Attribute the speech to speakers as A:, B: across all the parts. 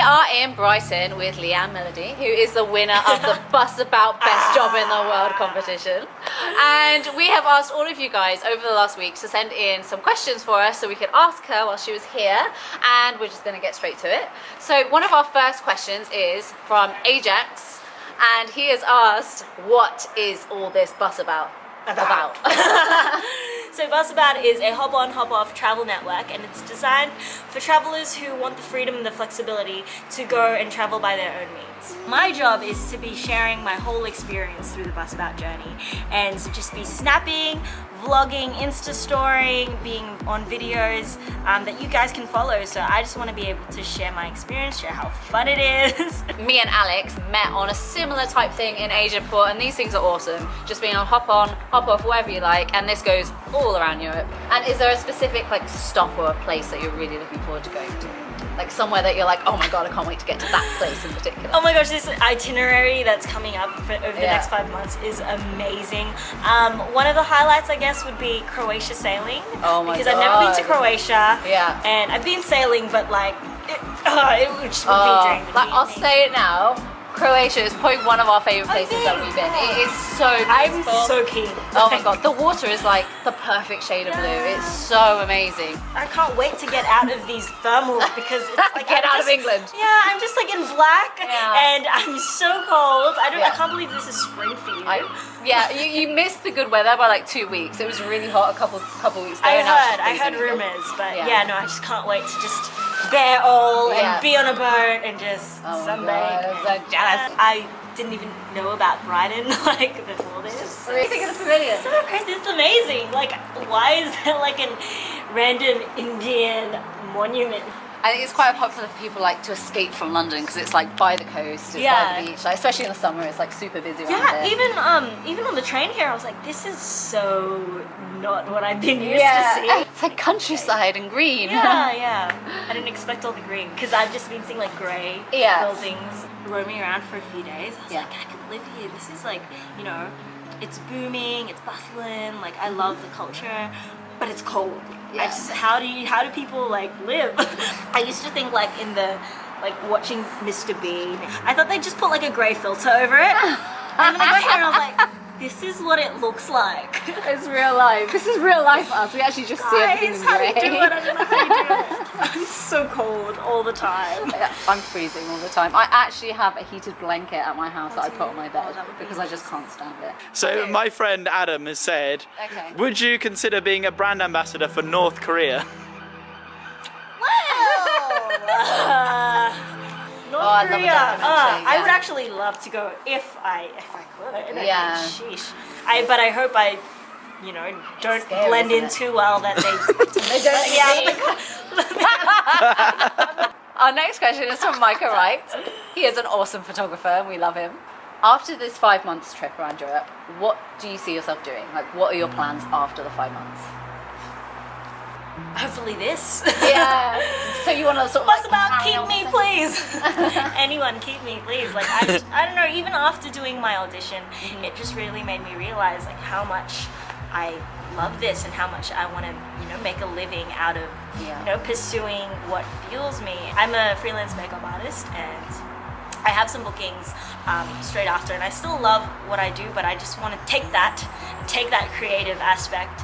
A: are in Brighton with Leanne Melody, who is the winner of the Busabout Best Job in the World competition. And we have asked all of you guys over the last week to send in some questions for us so we could ask her while she was here, and we're just going to get straight to it. So one of our first questions is from Ajax, and he has asked, what is all this Busabout about?
B: So Busabout is a hop-on, hop-off travel network, and it's designed for travelers who want the freedom and the flexibility to go and travel by their own means. My job is to be sharing my whole experience through the Busabout journey, and to just be snapping, vlogging, Insta-storying, being on videos that you guys can follow. So I just want to be able to share my experience, share how fun it is.
A: Me and Alex met on a similar type thing in Asia before, and these things are awesome. Just being able to hop on, hop off, wherever you like, and this goes all around Europe. And is there a specific stop or a place that you're really looking forward to going to? Like somewhere that you're like, oh my god, I can't wait to get to that place in particular.
B: Oh my gosh, this itinerary that's coming up over the next 5 months is amazing. One of the highlights, I guess, would be Croatia sailing.
A: Oh my god.
B: Because I've never been to Croatia.
A: Yeah.
B: And I've been sailing, but it just would be a dream.
A: I'll say it now. Croatia is probably one of our favourite places that we've been. It is so beautiful.
B: I'm so keen.
A: Oh my god, the water is like the perfect shade of blue. It's so amazing.
B: I can't wait to get out of these thermals because it's like
A: get out of England.
B: Yeah, I'm just like in black and I'm so cold. I can't believe this is spring for you.
A: You missed the good weather by like 2 weeks. It was really hot a couple weeks ago.
B: I heard rumours, but no, I just can't wait to just bear all and be on a boat and just sunbathe.
A: I'm so jealous.
B: I didn't even know about Brighton before this.
A: What do you think of the pavilion?
B: So crazy, it's amazing. Why is there a random Indian monument?
A: I think it's quite popular for people to escape from London because it's by the coast, it's by the beach. Especially in the summer, it's super busy around here.
B: Even on the train here, I was like, this is so not what I've been used to seeing.
A: It's like countryside and green.
B: Yeah. I didn't expect all the green because I've just been seeing grey buildings roaming around for a few days. I was like, I could live here. This is it's booming, it's bustling. I love the culture, but it's cold.
A: Yeah.
B: How do people live? I used to think in the watching Mr. Bean, I thought they'd just put a grey filter over it. And then I got here and I was like, this is what it looks like.
A: It's real life. This is real life for us. We actually just see everything in
B: how do
A: grey.
B: you do it? I don't know how you do it. I'm so cold all the time.
A: Yeah, I'm freezing all the time. I actually have a heated blanket at my house that I put on my bed because I just can't stand it.
C: So my friend Adam has said, would you consider being a brand ambassador for North Korea?
B: North Korea. I would
A: yeah.
B: actually love to go if I could.
A: Yeah.
B: Sheesh. But I hope I, don't
A: scary,
B: blend in
A: isn't it?
B: too well that they
A: don't. Our next question is from Micah Wright. He is an awesome photographer and we love him. After this 5 months trip around Europe, what do you see yourself doing? What are your plans after the 5 months?
B: Hopefully this.
A: Yeah. So you want to sort of
B: Busabout, keep me, please. Anyone, keep me, please. I don't know. Even after doing my audition, it just really made me realize how much I love this and how much I want to, make a living out of, pursuing what fuels me. I'm a freelance makeup artist and I have some bookings straight after, and I still love what I do, but I just want to take that creative aspect,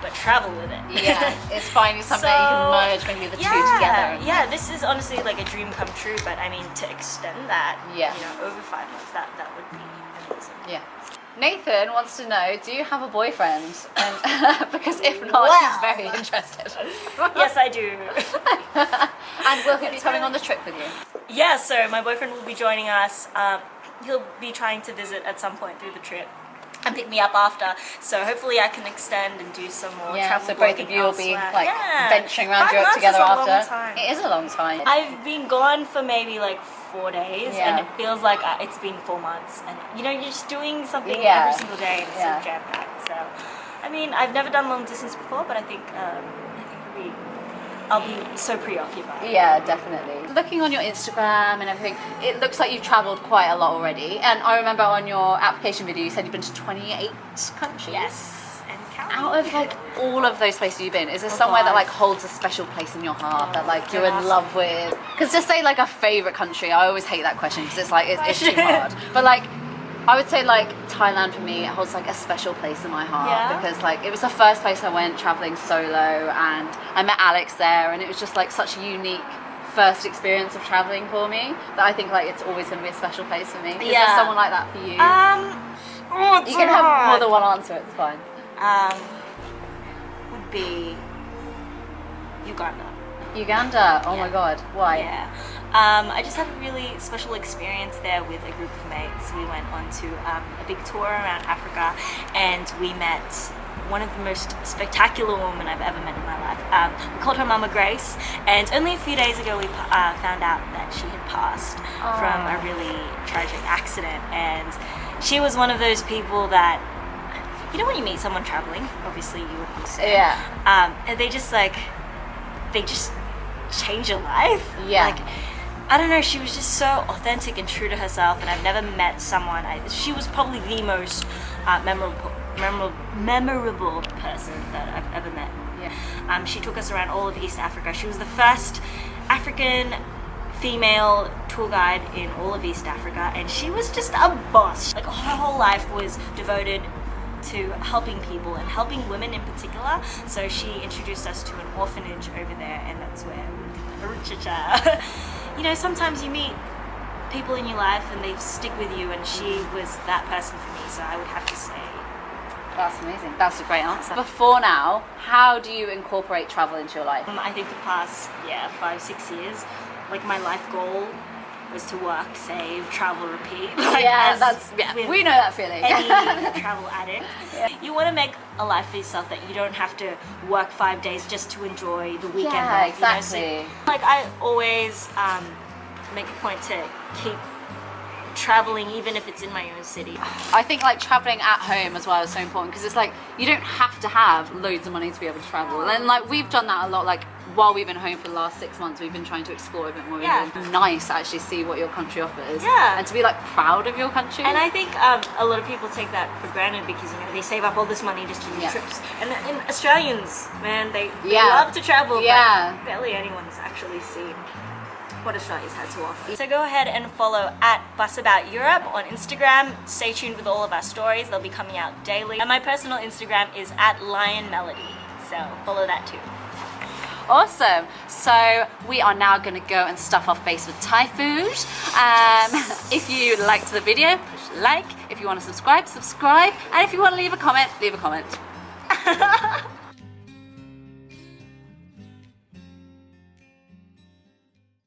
B: but travel with it.
A: Yeah, it's finding something that you can merge maybe the two together.
B: Yeah, this is honestly a dream come true, but I mean to extend that, over 5 months, that would be amazing.
A: Yeah. Nathan wants to know, do you have a boyfriend? Because if not, he's very interested.
B: Yes, I do.
A: And will he be coming on the trip with you?
B: Yeah, so my boyfriend will be joining us. He'll be trying to visit at some point through the trip and pick me up after, so hopefully I can extend and do some more travel.
A: So both of you will be venturing around Europe together after. It is a long time.
B: I've been gone for maybe 4 days and it feels like it's been 4 months, and you're just doing something every single day and it's so jam-packed. So I mean, I've never done long distance before, but I think I'll be so preoccupied.
A: Yeah, definitely. Looking on your Instagram and everything, it looks like you've travelled quite a lot already. And I remember on your application video, you said you've been to 28 countries.
B: Yes. and counting.
A: Out of like all of those places you've been, is there somewhere that like holds a special place in your heart that like you're in love with? Because just say like a favorite country. I always hate that question because it's like it's too hard. But like I would say like Thailand for me, it holds like a special place in my heart because like it was the first place I went traveling solo, and I met Alex there, and it was just like such a unique first experience of traveling for me that I think like it's always going to be a special place for me. Is there someone like that for you? You can have more than one answer, it's fine.
B: Would be Uganda.
A: Uganda, oh my god, why?
B: Yeah. I just had a really special experience there with a group of mates. We went on to a big tour around Africa, and we met one of the most spectacular women I've ever met in my life. We called her Mama Grace, and only a few days ago we found out that she had passed from a really tragic accident. And she was one of those people that, you know, when you meet someone traveling, obviously you would understand.
A: Yeah.
B: And they just change your life.
A: Yeah.
B: Like, I don't know, she was just so authentic and true to herself, and I've never met someone. She was probably the most memorable person that I've ever met.
A: Yeah.
B: She took us around all of East Africa. She was the first African female tour guide in all of East Africa, and she was just a boss. Like, her whole life was devoted to helping people and helping women in particular. So she introduced us to an orphanage over there, and that's where you know, sometimes you meet people in your life and they stick with you, and she was that person for me, so I would have to say.
A: That's amazing. That's a great answer. Before now, how do you incorporate travel into your life?
B: I think the past 5-6 years, like, my life goal was to work, save, travel, repeat. Like,
A: we know that feeling.
B: Any travel addict. You want to make a life for yourself that you don't have to work 5 days just to enjoy the weekend off.
A: Exactly.
B: You know? So, like, I always make a point to keep traveling, even if it's in my own city.
A: I think like traveling at home as well is so important, because it's like you don't have to have loads of money to be able to travel, and like we've done that a lot. Like while we've been home for the last 6 months, we've been trying to explore a bit more. It's nice to actually see what your country offers, and to be like proud of your country.
B: And I think a lot of people take that for granted because, you know, they save up all this money just to do trips. And Australians, man, they love to travel, but barely anyone's actually seen what Australia's had to offer. So go ahead and follow at Busabout Europe on Instagram. Stay tuned with all of our stories. They'll be coming out daily. And my personal Instagram is at Leanne Melody. So follow that too.
A: Awesome. So we are now going to go and stuff our face with Thai food. If you liked the video, push like. If you want to subscribe, subscribe. And if you want to leave a comment, leave a comment.